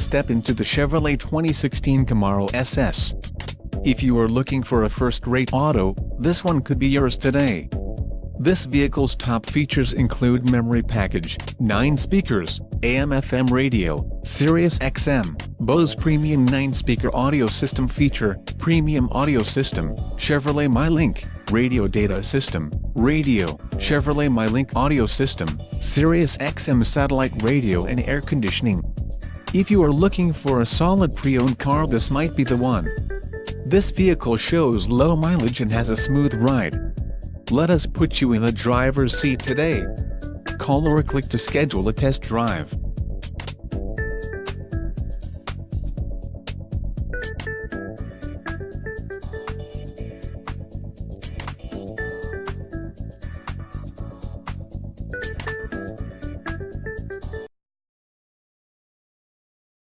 step into the Chevrolet 2016 Camaro SS. If you are looking for a first-rate auto, this one could be yours today. This vehicle's top features include memory package, 9 speakers, AM/FM radio, Sirius XM, Bose Premium 9-speaker audio system feature, premium audio system, Chevrolet MyLink, radio data system, radio, Chevrolet MyLink audio system, Sirius XM satellite radio and air conditioning. If you are looking for a solid pre-owned car, this might be the one. This vehicle shows low mileage and has a smooth ride. Let us put you in the driver's seat today. Call or click to schedule a test drive.